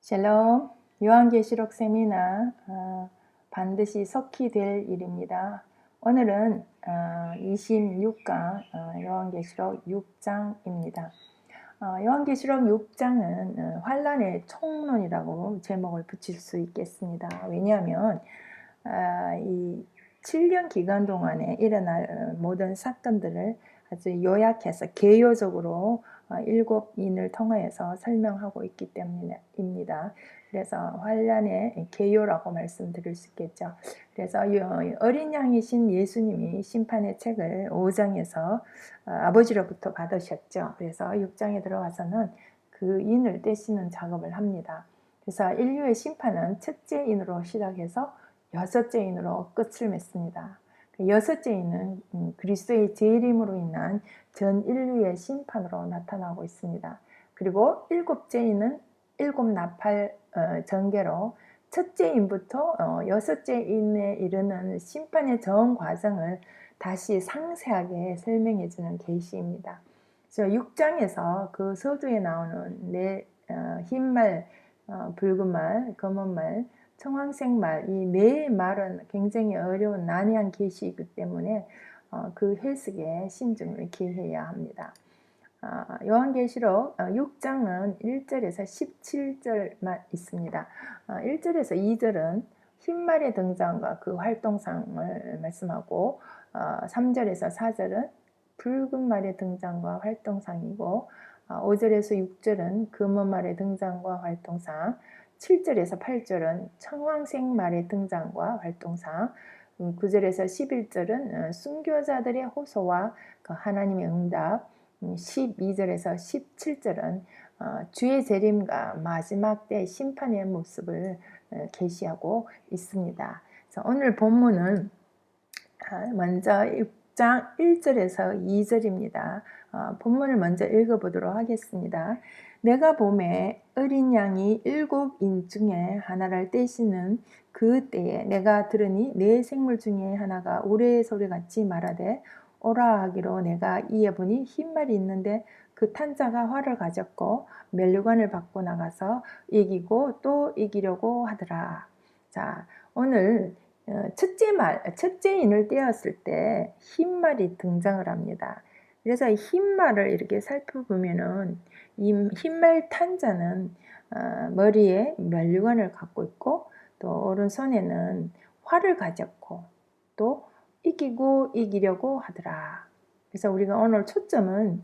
샬롬, 요한계시록 세미나 반드시 속히 될 일입니다. 오늘은 26강 요한계시록 6장입니다. 요한계시록 6장은 환란의 총론이라고 제목을 붙일 수 있겠습니다. 왜냐하면 이 7년 기간 동안에 일어날 모든 사건들을 아주 요약해서 개요적으로 7인을 통하여서 설명하고 있기 때문입니다. 그래서 환란의 개요라고 말씀드릴 수 있겠죠. 그래서 어린 양이신 예수님이 심판의 책을 5장에서 아버지로부터 받으셨죠. 그래서 6장에 들어가서는 그 인을 떼시는 작업을 합니다. 그래서 인류의 심판은 첫째 인으로 시작해서 여섯째 인으로 끝을 맺습니다. 여섯째 인은 그리스도의 재림으로 인한 전 인류의 심판으로 나타나고 있습니다. 그리고 일곱째 인은 일곱 나팔 전개로 첫째 인부터 여섯째 인에 이르는 심판의 전 과정을 다시 상세하게 설명해 주는 계시입니다. 6장에서 그 서두에 나오는 흰말, 붉은말, 검은말, 청황색말, 이 네 말은 굉장히 어려운 난해한 계시이기 때문에 그 해석에 신중을 기해야 합니다. 요한계시록 6장은 1절에서 17절만 있습니다. 1절에서 2절은 흰말의 등장과 그 활동상을 말씀하고 3절에서 4절은 붉은 말의 등장과 활동상이고 5절에서 6절은 검은 말의 등장과 활동상, 7절에서 8절은 청황색 말의 등장과 활동상, 9절에서 11절은 순교자들의 호소와 그 하나님의 응답, 12절에서 17절은 주의 재림과 마지막 때 심판의 모습을 계시하고 있습니다. 그래서 오늘 본문은 먼저 6장 1절에서 2절입니다. 본문을 먼저 읽어보도록 하겠습니다. 내가 보매 어린 양이 7인 중에 하나를 떼시는 그 때에 내가 들으니 네 생물 중에 하나가 우레의 소리같이 말하되 오라 하기로 내가 이에 보니 흰말이 있는데 그 탄자가 활을 가졌고 면류관을 받고 나가서 이기고 또 이기려고 하더라. 자, 오늘 첫째 인을 떼었을 때 흰말이 등장을 합니다. 그래서 흰말을 이렇게 살펴보면은 이 흰말 탄자는 머리에 면류관을 갖고 있고 또 오른손에는 활을 가졌고 또 이기고 이기려고 하더라. 그래서 우리가 오늘 초점은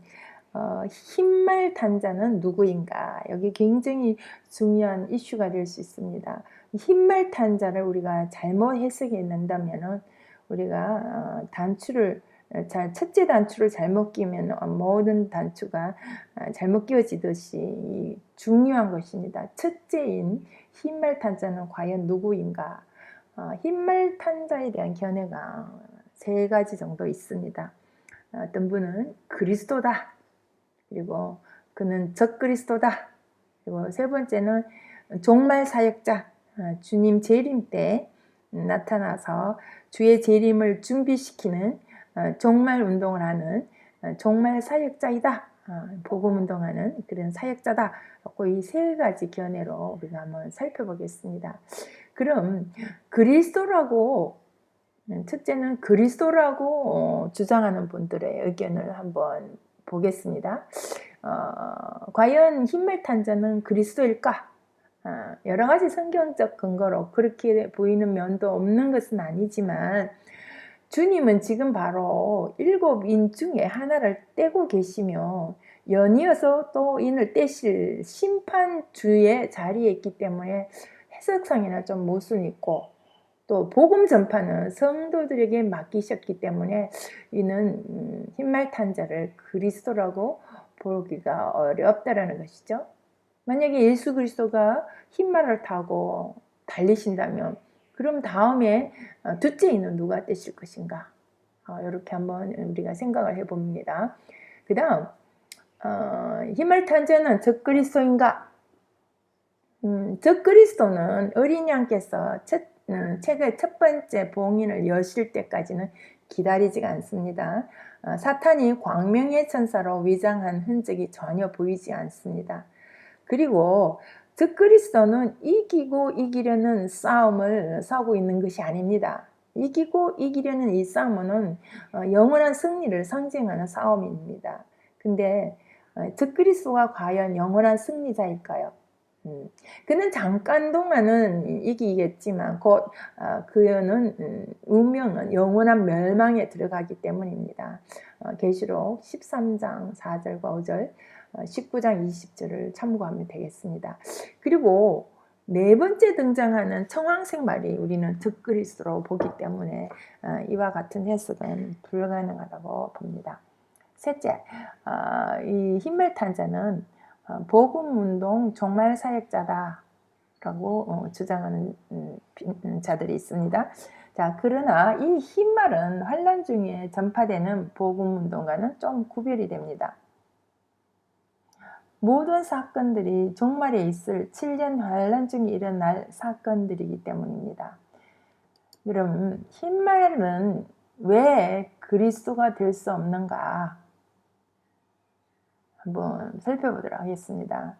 흰말 탄자는 누구인가? 여기 굉장히 중요한 이슈가 될 수 있습니다. 흰말 탄자를 우리가 잘못 해석했는다면은 우리가 첫째 단추를 잘못 끼면 모든 단추가 잘못 끼워지듯이 중요한 것입니다. 첫째인 흰말 탄자는 과연 누구인가? 흰말 탄자에 대한 견해가 세 가지 정도 있습니다. 어떤 분은 그리스도다. 그리고 그는 적그리스도다. 그리고 세 번째는 종말 사역자, 주님 재림 때 나타나서 주의 재림을 준비시키는 종말 운동을 하는 종말 사역자이다. 복음 운동하는 그런 사역자다. 이 세 가지 견해로 우리가 한번 살펴보겠습니다. 그럼 그리스도라고 첫째는 그리스도라고 주장하는 분들의 의견을 한번 보겠습니다. 과연 흰말 탄자는 그리스도일까? 여러 가지 성경적 근거로 그렇게 보이는 면도 없는 것은 아니지만 주님은 지금 바로 7인 중에 하나를 떼고 계시며 연이어서 또 인을 떼실 심판주의 자리에 있기 때문에 해석상에는 좀 모순이 있고 또 복음 전파는 성도들에게 맡기셨기 때문에 이는 흰말 탄자를 그리스도라고 보기가 어렵다라는 것이죠. 만약에 예수 그리스도가 흰말을 타고 달리신다면 그럼 다음에 둘째 인은 누가 떼실 것인가? 이렇게 한번 우리가 생각을 해봅니다. 그 다음 흰말 탄자는 적그리스도인가? 적그리스도는 어린 양께서 책의 첫 번째 봉인을 여실 때까지는 기다리지가 않습니다. 사탄이 광명의 천사로 위장한 흔적이 전혀 보이지 않습니다. 그리고 적그리스도는 이기고 이기려는 싸움을 싸우고 있는 것이 아닙니다. 이기고 이기려는 이 싸움은 영원한 승리를 상징하는 싸움입니다. 근데 적그리스도가 과연 영원한 승리자일까요? 그는 잠깐 동안은 이기겠지만 곧 그는 운명은 영원한 멸망에 들어가기 때문입니다. 계시록 13장 4절과 5절, 19장 20절을 참고하면 되겠습니다. 그리고 네 번째 등장하는 청황색 말이 우리는 적그리스도로 보기 때문에 이와 같은 해석은 불가능하다고 봅니다. 셋째, 이 흰멜탄자는 복음운동 종말 사역자다라고 주장하는 자들이 있습니다. 자, 그러나 이 흰말은 환란 중에 전파되는 복음운동과는 좀 구별이 됩니다. 모든 사건들이 종말에 있을 7년 환란 중에 일어날 사건들이기 때문입니다. 그럼 흰말은 왜 그리스도가 될 수 없는가? 한번 살펴보도록 하겠습니다.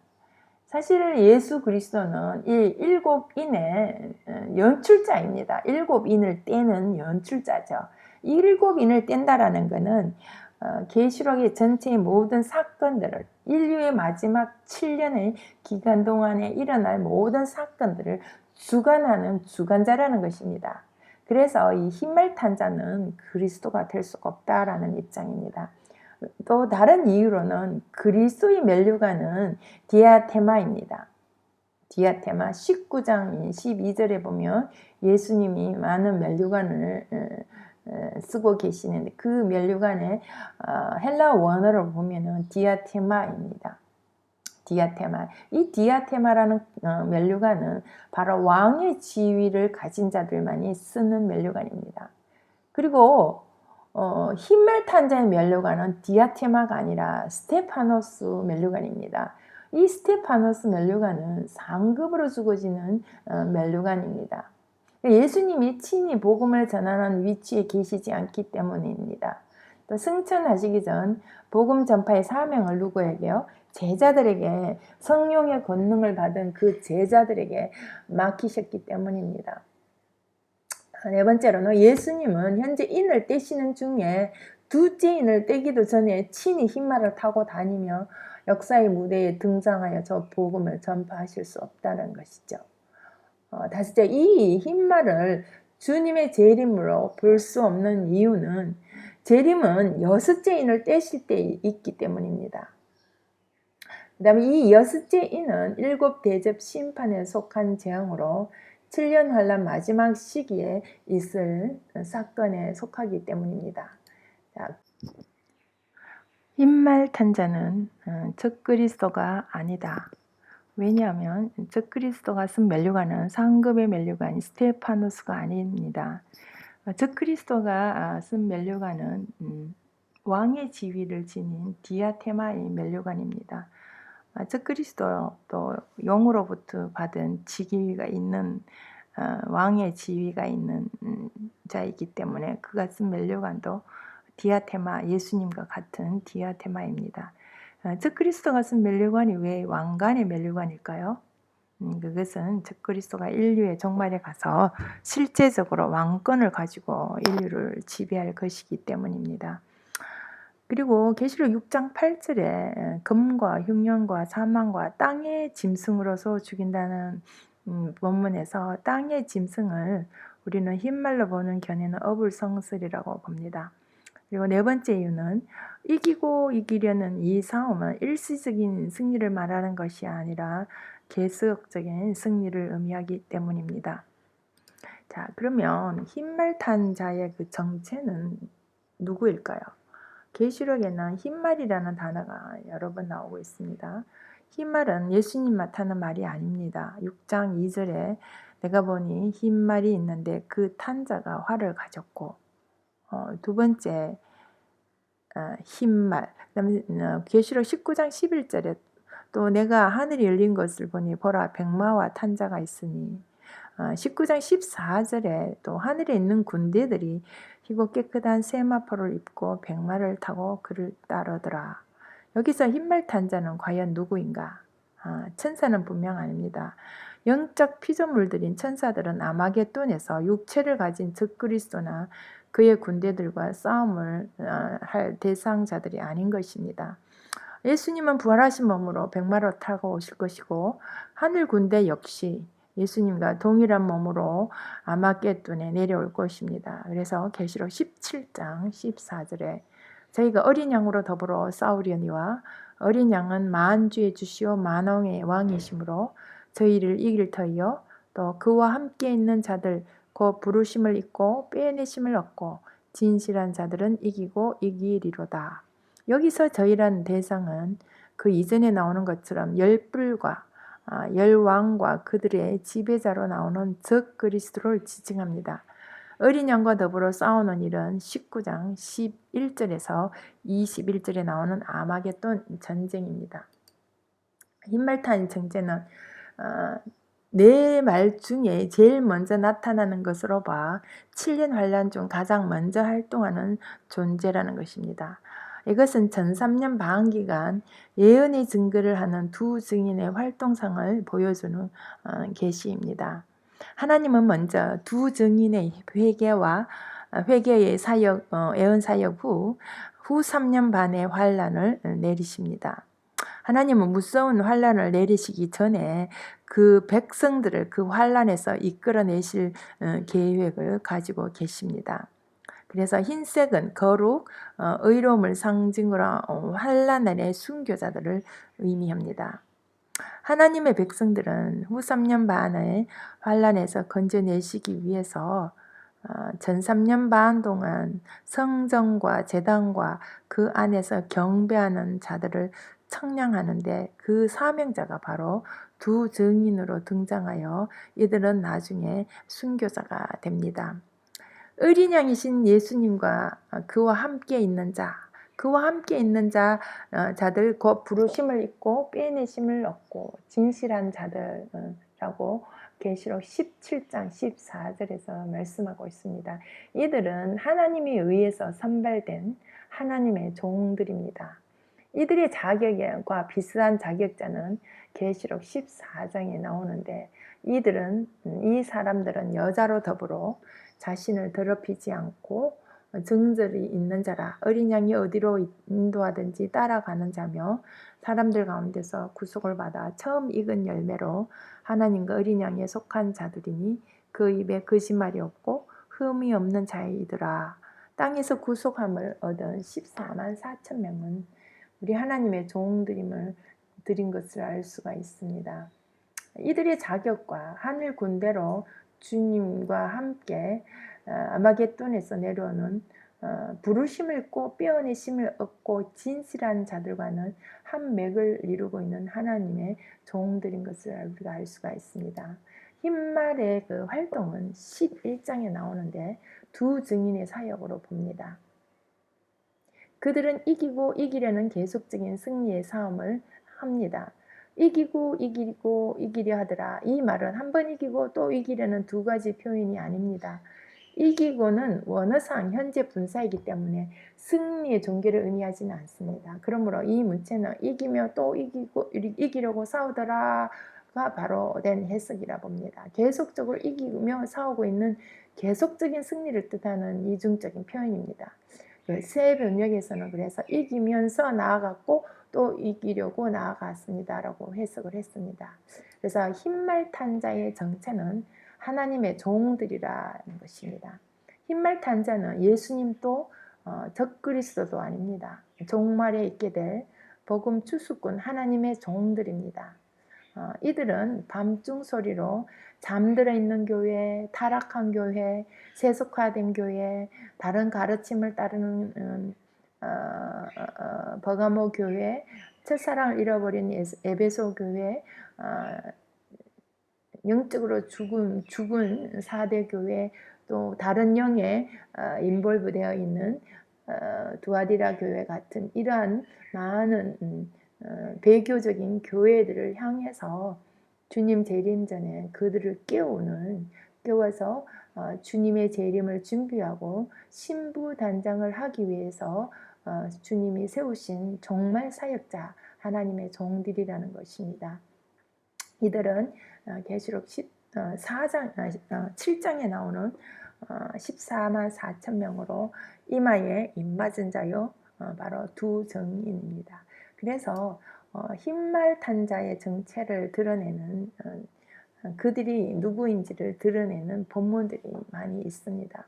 사실 예수 그리스도는 이 일곱인의 연출자입니다. 일곱인을 떼는 연출자죠. 일곱인을 뗀다라는 것은 계시록의 전체의 모든 사건들을, 인류의 마지막 7년의 기간 동안에 일어날 모든 사건들을 주관하는 주관자라는 것입니다. 그래서 이 흰말탄자는 그리스도가 될 수가 없다라는 입장입니다. 또 다른 이유로는 그리스도의 면류관은 디아테마입니다. 디아테마 19장 12절에 보면 예수님이 많은 면류관을 쓰고 계시는데 그 면류관의 헬라 원어를 보면은 디아테마입니다. 디아테마. 이 디아테마라는 면류관은 바로 왕의 지위를 가진 자들만이 쓰는 면류관입니다. 그리고 흰멜탄자의 면류관은 디아테마가 아니라 스테파노스 면류관입니다. 이 스테파노스 면류관은 상급으로 주어지는 면류관입니다. 예수님이 친히 복음을 전하는 위치에 계시지 않기 때문입니다. 또 승천하시기 전 복음 전파의 사명을 누구에게요? 제자들에게, 성령의 권능을 받은 그 제자들에게 맡기셨기 때문입니다. 네 번째로는 예수님은 현재 인을 떼시는 중에 두째 인을 떼기도 전에 친히 흰말을 타고 다니며 역사의 무대에 등장하여 저 복음을 전파하실 수 없다는 것이죠. 다섯째, 이 흰말을 주님의 재림으로 볼 수 없는 이유는 재림은 여섯째 인을 떼실 때 있기 때문입니다. 그 다음에 이 여섯째 인은 일곱 대접 심판에 속한 재앙으로 7년 환란 마지막 시기에 있을 사건에 속하기 때문입니다. 자, 흰말탄자는 적그리스도가 아니다. 왜냐하면 적그리스도가 쓴 면류관은 상급의 면류관 스테파노스가 아닙니다. 적그리스도가 쓴 면류관은 왕의 지위를 지닌 디아테마의 면류관입니다. 적그리스도도 영으로부터 받은 직위가 있는 왕의 지위가 있는 자이기 때문에 그가 쓴 면류관도 디아테마, 예수님과 같은 디아테마입니다. 적그리스도가 쓴 면류관이 왜 왕관의 면류관일까요? 그것은 적그리스도가 인류의 종말에 가서 실제적으로 왕권을 가지고 인류를 지배할 것이기 때문입니다. 그리고 계시록 6장 8절에 금과 흉년과 사망과 땅의 짐승으로서 죽인다는 본문에서 땅의 짐승을 우리는 흰말로 보는 견해는 어불성설이라고 봅니다. 그리고 네 번째 이유는 이기고 이기려는 이 싸움은 일시적인 승리를 말하는 것이 아니라 계속적인 승리를 의미하기 때문입니다. 자, 그러면 흰말 탄 자의 그 정체는 누구일까요? 계시록에는 흰말이라는 단어가 여러 번 나오고 있습니다. 흰말은 예수님 맡아는 말이 아닙니다. 6장 2절에 내가 보니 흰말이 있는데 그 탄 자가 활을 가졌고, 두 번째 흰말, 그다음에 계시록 19장 11절에 또 내가 하늘이 열린 것을 보니 보라 백마와 탄 자가 있으니, 19장 14절에 또 하늘에 있는 군대들이 희고 깨끗한 세마포를 입고 백마를 타고 그를 따르더라. 여기서 흰말 탄 자는 과연 누구인가? 천사는 분명 아닙니다. 영적 피조물들인 천사들은 아마겟돈에서 육체를 가진 적그리스도나 그의 군대들과 싸움을 할 대상자들이 아닌 것입니다. 예수님은 부활하신 몸으로 백마로 타고 오실 것이고 하늘 군대 역시 예수님과 동일한 몸으로 아마겟돈에 내려올 것입니다. 그래서 계시록 17장 14절에 저희가 어린 양으로 더불어 싸우려니와 어린 양은 만주의 주시오 만왕의 왕이시므로 저희를 이길 터이요 또 그와 함께 있는 자들 곧 부르심을 입고 빼내심을 얻고 진실한 자들은 이기고 이기리로다. 여기서 저희란 대상은 그 이전에 나오는 것처럼 열불과 열왕과 그들의 지배자로 나오는 적그리스도를 지칭합니다. 어린 양과 더불어 싸우는 일은 19장 11절에서 21절에 나오는 아마겟돈 전쟁입니다. 흰말탄 전쟁은 네 말 중에 제일 먼저 나타나는 것으로 봐 7년 환란 중 가장 먼저 활동하는 존재라는 것입니다. 이것은 전 3년 반 기간 예언의 증거를 하는 두 증인의 활동상을 보여주는 계시입니다. 하나님은 먼저 두 증인의 회개의 사역, 예언 사역 후 3년 반의 환란을 내리십니다. 하나님은 무서운 환란을 내리시기 전에 그 백성들을 그 환란에서 이끌어내실 계획을 가지고 계십니다. 그래서 흰색은 거룩, 의로움을 상징으로 환란의 순교자들을 의미합니다. 하나님의 백성들은 후 3년 반의 환란에서 건져내시기 위해서 전 3년 반 동안 성전과 제단과 그 안에서 경배하는 자들을 청량하는데 그 사명자가 바로 두 증인으로 등장하여 이들은 나중에 순교자가 됩니다. 어린 양이신 예수님과 그와 함께 있는 자, 그와 함께 있는 자들 곧 부르심을 입고 빼내심을 얻고 진실한 자들라고 계시록 17장 14절에서 말씀하고 있습니다. 이들은 하나님에 의해서 선발된 하나님의 종들입니다. 이들의 자격과 비슷한 자격자는 계시록 14장에 나오는데 이 사람들은 여자로 더불어 자신을 더럽히지 않고 정절이 있는 자라 어린 양이 어디로 인도하든지 따라가는 자며 사람들 가운데서 구속을 받아 처음 익은 열매로 하나님과 어린 양에 속한 자들이니 그 입에 거짓말이 없고 흠이 없는 자이더라. 땅에서 구속함을 얻은 14만 4천 명은 우리 하나님의 종들임을 드린 것을 알 수가 있습니다. 이들의 자격과 하늘 군대로 주님과 함께 아마겟돈에서 내려오는 부르심을 입고 빼어내심을 얻고 진실한 자들과는 한 맥을 이루고 있는 하나님의 종들인 것을 우리가 알 수가 있습니다. 흰말의 그 활동은 11장에 나오는데 두 증인의 사역으로 봅니다. 그들은 이기고 이기려는 계속적인 승리의 싸움을 합니다. 이기고 이기려 하더라. 이 말은 한 번 이기고 또 이기려는 두 가지 표현이 아닙니다. 이기고는 원어상 현재 분사이기 때문에 승리의 종교를 의미하지는 않습니다. 그러므로 이 문체는 이기며 또 이기려고 싸우더라가 바로 된 해석이라 봅니다. 계속적으로 이기며 싸우고 있는 계속적인 승리를 뜻하는 이중적인 표현입니다. 새 번역에서는 그래서 이기면서 나아갔고 또 이기려고 나아갔습니다라고 해석을 했습니다. 그래서 흰말 탄자의 정체는 하나님의 종들이라는 것입니다. 흰말 탄자는 예수님도 적그리스도도 아닙니다. 종말에 있게 될 복음 추수꾼 하나님의 종들입니다. 이들은 밤중 소리로 잠들어 있는 교회, 타락한 교회, 세속화된 교회, 다른 가르침을 따르는 버가모 교회, 첫사랑을 잃어버린 에베소 교회, 영적으로 죽은 4대 교회, 또 다른 영에 인볼브되어 있는 두아디라 교회 같은 이러한 많은 배교적인 교회들을 향해서 주님 재림 전에 그들을 깨워서 주님의 재림을 준비하고 신부 단장을 하기 위해서 주님이 세우신 정말 사역자 하나님의 종들이라는 것입니다. 이들은 계시록 7장에 나오는 14만 4천 명으로 이마에 입맞은 자요 바로 두 증인입니다. 그래서 흰말 탄 자의 정체를 드러내는 그들이 누구인지를 드러내는 본문들이 많이 있습니다.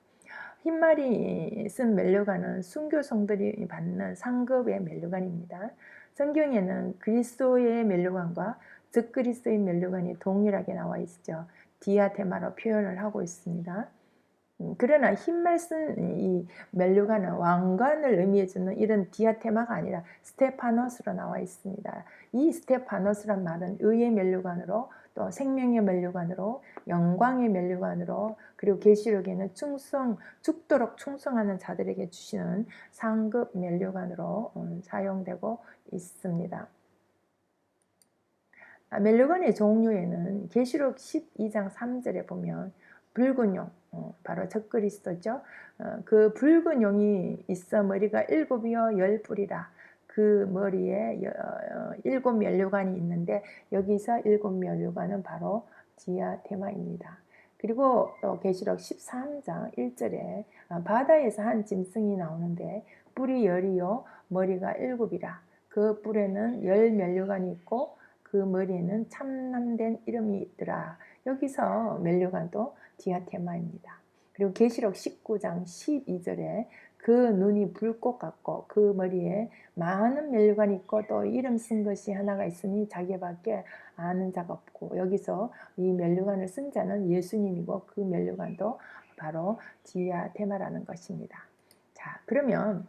흰말이 쓴 면류관은 순교성들이 받는 상급의 면류관입니다. 성경에는 그리스도의 면류관과 적그리스도의 면류관이 동일하게 나와 있죠. 디아테마로 표현을 하고 있습니다. 그러나 흰말 쓴 이 면류관은 왕관을 의미해주는 이런 디아테마가 아니라 스테파노스로 나와 있습니다. 이 스테파노스란 말은 의의 면류관으로 또 생명의 면류관으로 영광의 면류관으로 그리고 계시록에는 죽도록 충성하는 자들에게 주시는 상급 면류관으로 사용되고 있습니다. 면류관의 종류에는 계시록 12장 3절에 보면 붉은 용, 바로 적그리스도죠. 그 붉은 용이 있어 머리가 7이요 10뿔이라. 그 머리에 7 면류관이 있는데 여기서 7 면류관은 바로 디아테마입니다. 그리고 또 계시록 13장 1절에 바다에서 한 짐승이 나오는데 뿔이 10이요 머리가 7이라. 그 뿔에는 10 면류관이 있고 그 머리에는 참남된 이름이 있더라. 여기서 면류관도 디아테마입니다. 그리고 계시록 19장 12절에 그 눈이 불꽃 같고 그 머리에 많은 면류관이 있고 또 이름 쓴 것이 하나가 있으니 자기밖에 아는 자가 없고 여기서 이 면류관을 쓴 자는 예수님이고 그 면류관도 바로 디아테마라는 것입니다. 자, 그러면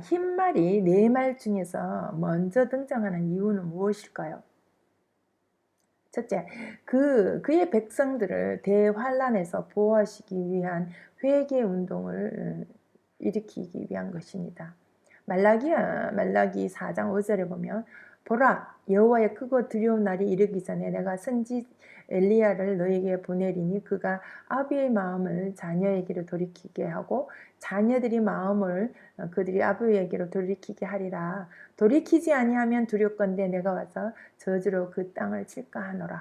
흰말이 네 말 중에서 먼저 등장하는 이유는 무엇일까요? 첫째, 그의 백성들을 대환란에서 보호하시기 위한 회개 운동을 일으키기 위한 것입니다. 말라기 4장 5절에 보면 보라 여호와의 크고 두려운 날이 이르기 전에 내가 선지 엘리야를 너에게 보내리니 그가 아비의 마음을 자녀에게로 돌이키게 하고 자녀들이 마음을 그들이 아비에게로 돌이키게 하리라. 돌이키지 아니하면 두렵건대 내가 와서 저주로 그 땅을 칠까 하노라.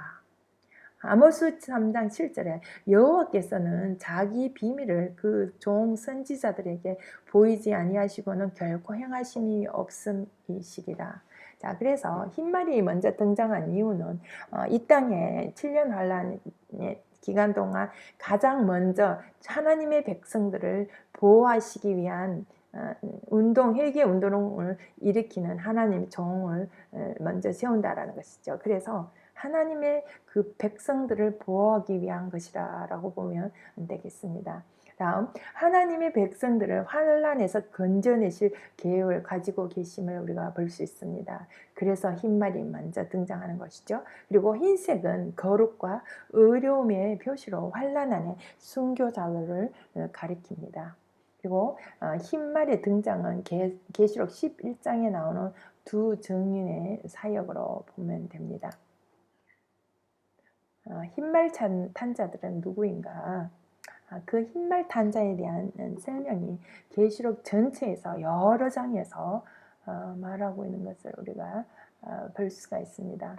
아모스 3장 7절에 여호와께서는 자기 비밀을 그 종 선지자들에게 보이지 아니하시고는 결코 행하심이 없음이시리라. 자, 그래서 흰말이 먼저 등장한 이유는 이 땅에 7년 환란의 기간 동안 가장 먼저 하나님의 백성들을 보호하시기 위한 회개 운동을 일으키는 하나님의 종을 먼저 세운다라는 것이죠. 그래서 하나님의 그 백성들을 보호하기 위한 것이라고 보면 되겠습니다. 다음, 하나님의 백성들을 환란에서 건져내실 계획을 가지고 계심을 우리가 볼 수 있습니다. 그래서 흰말이 먼저 등장하는 것이죠. 그리고 흰색은 거룩과 의로움의 표시로 환란 안에 순교자들을 가리킵니다. 그리고 흰말의 등장은 계시록 11장에 나오는 두 증인의 사역으로 보면 됩니다. 흰말 탄 자들은 누구인가? 그 흰말 탄 자에 대한 설명이 계시록 전체에서 여러 장에서 말하고 있는 것을 우리가 볼 수가 있습니다.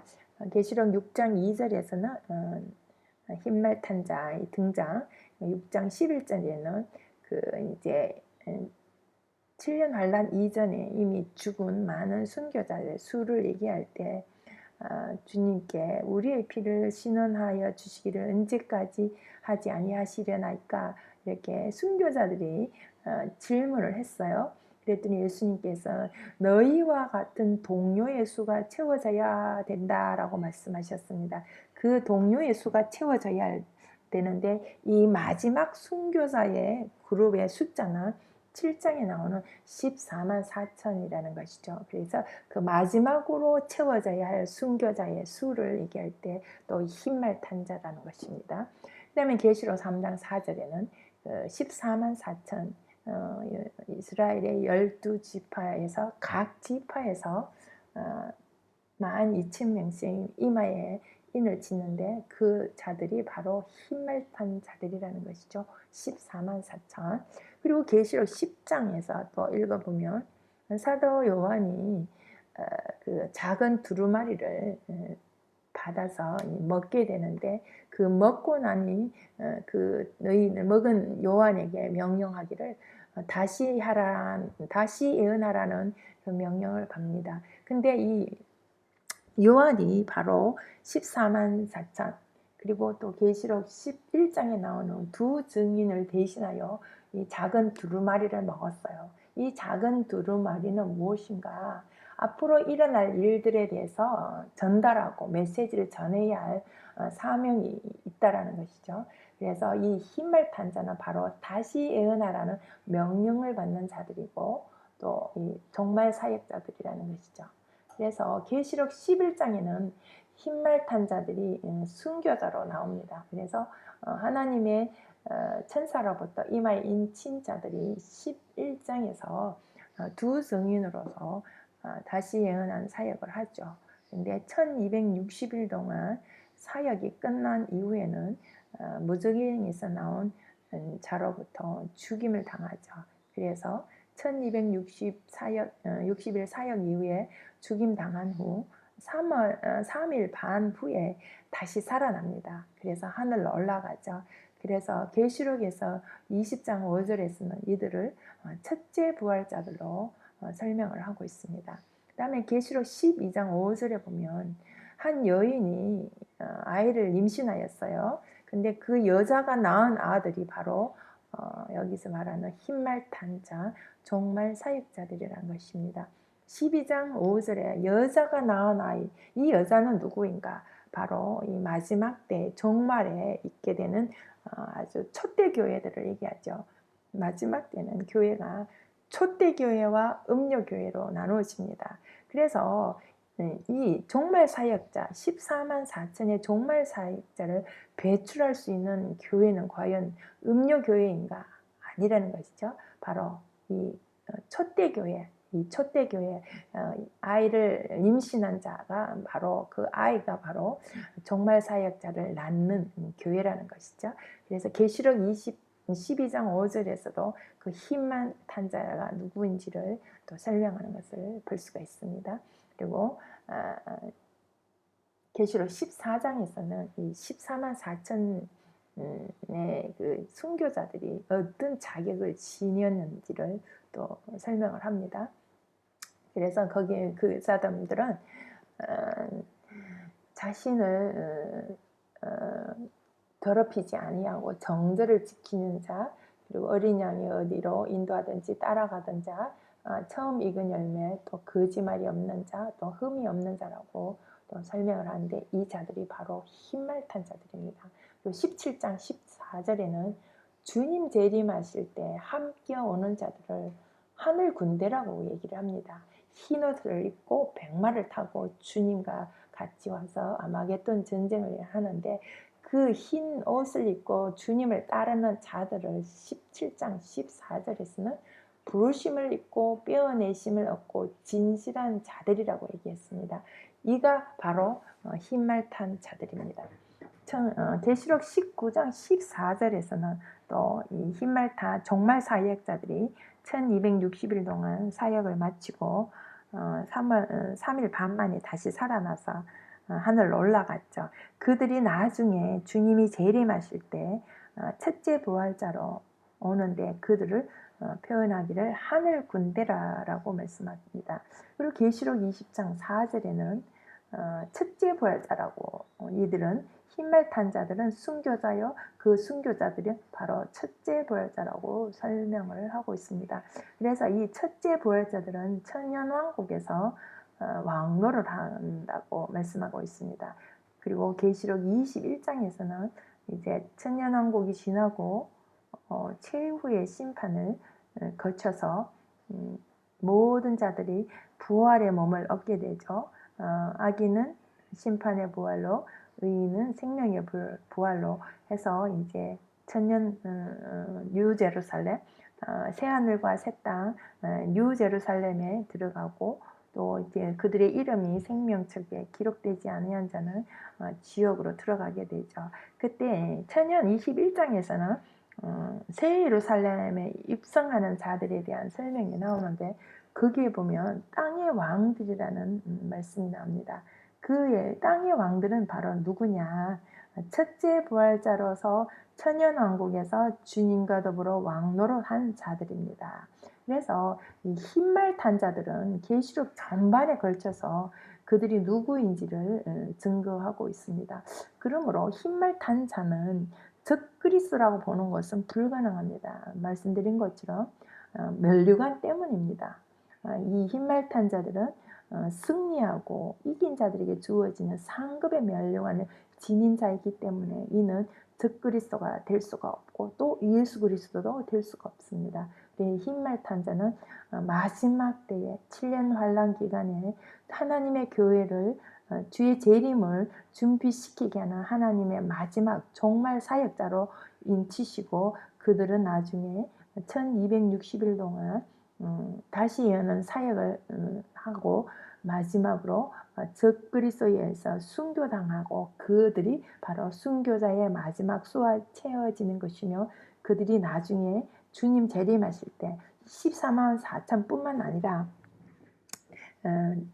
계시록 6장 2절에서는 흰말 탄 자의 등장, 6장 11절에는 그 이제 7년 환란 이전에 이미 죽은 많은 순교자의 수를 얘기할 때 주님께 우리의 피를 신원하여 주시기를 언제까지 하지 아니하시려나이까 이렇게 순교자들이 질문을 했어요. 그랬더니 예수님께서 너희와 같은 동료의 수가 채워져야 된다라고 말씀하셨습니다. 그 동료의 수가 채워져야 되는데 이 마지막 순교자의 그룹의 숫자는 7장에 나오는 14만 4천이라는 것이죠. 그래서 그 마지막으로 채워져야 할 순교자의 수를 얘기할 때 또 흰말 탄 자라는 것입니다. 그 다음에 계시록 3장 4절에는 14만 4천 이스라엘의 12지파에서 각 지파에서 12,000명씩 이마에 인을 짓는데 그 자들이 바로 흰말 탄 자들이라는 것이죠. 14만 4천. 그리고 계시록 10장에서 또 읽어보면 사도 요한이 그 작은 두루마리를 받아서 먹게 되는데 그 먹고 나니 그 너희는 먹은 요한에게 명령하기를 다시 예언하라는 그 명령을 받습니다. 근데 이 요한이 바로 14만 4천 그리고 또 계시록 11장에 나오는 두 증인을 대신하여 이 작은 두루마리를 먹었어요. 이 작은 두루마리는 무엇인가? 앞으로 일어날 일들에 대해서 전달하고 메시지를 전해야 할 사명이 있다라는 것이죠. 그래서 이 흰말 탄자는 바로 다시 예언하라는 명령을 받는 자들이고 또 이 종말 사역자들이라는 것이죠. 그래서 계시록 11장에는 흰말 탄 자들이 순교자로 나옵니다. 그래서 하나님의 천사로부터 이마에 인친 자들이 11장에서 두 증인으로서 다시 예언한 사역을 하죠. 근데 1260일 동안 사역이 끝난 이후에는 무적행에서 나온 자로부터 죽임을 당하죠. 그래서 1260일 사역 이후에 죽임 당한 후 3일 반 후에 다시 살아납니다. 그래서 하늘로 올라가죠. 그래서 계시록에서 20장 5절에서는 이들을 첫째 부활자들로 설명을 하고 있습니다. 그 다음에 계시록 12장 5절에 보면 한 여인이 아이를 임신하였어요. 근데 그 여자가 낳은 아들이 바로 여기서 말하는 흰말 탄자, 종말 사역자들이라는 것입니다. 12장 5절에 여자가 낳은 아이, 이 여자는 누구인가? 바로 이 마지막 때 종말에 있게 되는 아주 촛대 교회들을 얘기하죠. 마지막 때는 교회가 촛대 교회와 음료 교회로 나누어집니다. 그래서 이 종말 사역자 14만 4천의 종말 사역자를 배출할 수 있는 교회는 과연 음료 교회인가? 아니라는 것이죠. 바로 이 촛대 교회, 이 촛대 교회 아이를 임신한 자가 바로 그 아이가 바로 종말 사역자를 낳는 교회라는 것이죠. 그래서 계시록 12장 5절에서도 그 흰만 탄 자가 누구인지를 또 설명하는 것을 볼 수가 있습니다. 그리고 계시록 14장에서는 이 14만 4천의 그 순교자들이 어떤 자격을 지녔는지를 또 설명을 합니다. 그래서 거기에 그 사람들은 자신을 더럽히지 아니하고 정절을 지키는 자, 그리고 어린 양이 어디로 인도하든지 따라가던 자, 처음 익은 열매, 또 거짓말이 없는 자, 또 흠이 없는 자라고 또 설명을 하는데 이 자들이 바로 흰말 탄 자들입니다. 그리고 17장 14절에는 주님 재림하실 때 함께 오는 자들을 하늘 군대라고 얘기를 합니다. 흰 옷을 입고 백마를 타고 주님과 같이 와서 아마겟돈 전쟁을 하는데 그 흰 옷을 입고 주님을 따르는 자들을 17장 14절에서는 부르심을 입고 뼈내심을 얻고 진실한 자들이라고 얘기했습니다. 이가 바로 흰말 탄 자들입니다. 계시록 19장 14절에서는 또 이 흰말 탄 종말 사역자들이 1260일 동안 사역을 마치고 3일 반 만에 다시 살아나서 하늘로 올라갔죠. 그들이 나중에 주님이 재림하실 때 첫째 부활자로 오는데 그들을 표현하기를 하늘 군대라고 말씀합니다. 그리고 계시록 20장 4절에는 첫째 부활자라고 이들은 흰말 탄 자들은 순교자요 그 순교자들이 바로 첫째 부활자라고 설명을 하고 있습니다. 그래서 이 첫째 부활자들은 천년왕국에서 왕노를 한다고 말씀하고 있습니다. 그리고 계시록 21장에서는 이제 천년왕국이 지나고 최후의 심판을 거쳐서 모든 자들이 부활의 몸을 얻게 되죠. 악인은 심판의 부활로, 의인은 생명의 부활로 해서 이제 천년 뉴 제루살렘, 새 하늘과 새 땅, 뉴 제루살렘에 들어가고 또 이제 그들의 이름이 생명책에 기록되지 아니한 자는 지옥으로 들어가게 되죠. 그때 천년 21장에서는 새 예루살렘에 입성하는 자들에 대한 설명이 나오는데 거기에 보면 땅의 왕들이라는 말씀이 나옵니다. 그의 땅의 왕들은 바로 누구냐? 첫째 부활자로서 천년왕국에서 주님과 더불어 왕노릇한 자들입니다. 그래서 이 흰말탄 자들은 계시록 전반에 걸쳐서 그들이 누구인지를 증거하고 있습니다. 그러므로 흰말탄 자는 적그리스도라고 보는 것은 불가능합니다. 말씀드린 것처럼 면류관 때문입니다. 이 흰말탄 자들은 승리하고 이긴 자들에게 주어지는 상급의 면류관을 지닌 자이기 때문에 이는 적그리스도가 될 수가 없고 또 예수 그리스도도 될 수가 없습니다. 흰말탄 자는 마지막 때에 7년 환란 기간에 하나님의 교회를 주의 재림을 준비시키게 하는 하나님의 마지막 종말 사역자로 인치시고 그들은 나중에 1260일 동안 다시 여는 사역을 하고 마지막으로 적그리스도에 의해서 순교당하고 그들이 바로 순교자의 마지막 수와 채워지는 것이며 그들이 나중에 주님 재림하실 때 14만 4천 뿐만 아니라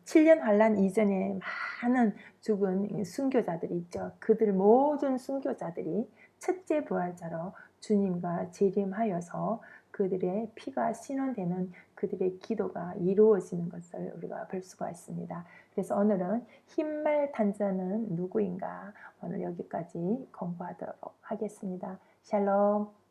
7년 환란 이전에 많은 죽은 순교자들이 있죠. 그들 모든 순교자들이 첫째 부활자로 주님과 재림하여서 그들의 피가 신원되는 그들의 기도가 이루어지는 것을 우리가 볼 수가 있습니다. 그래서 오늘은 흰말 탄자는 누구인가 오늘 여기까지 공부하도록 하겠습니다. 샬롬.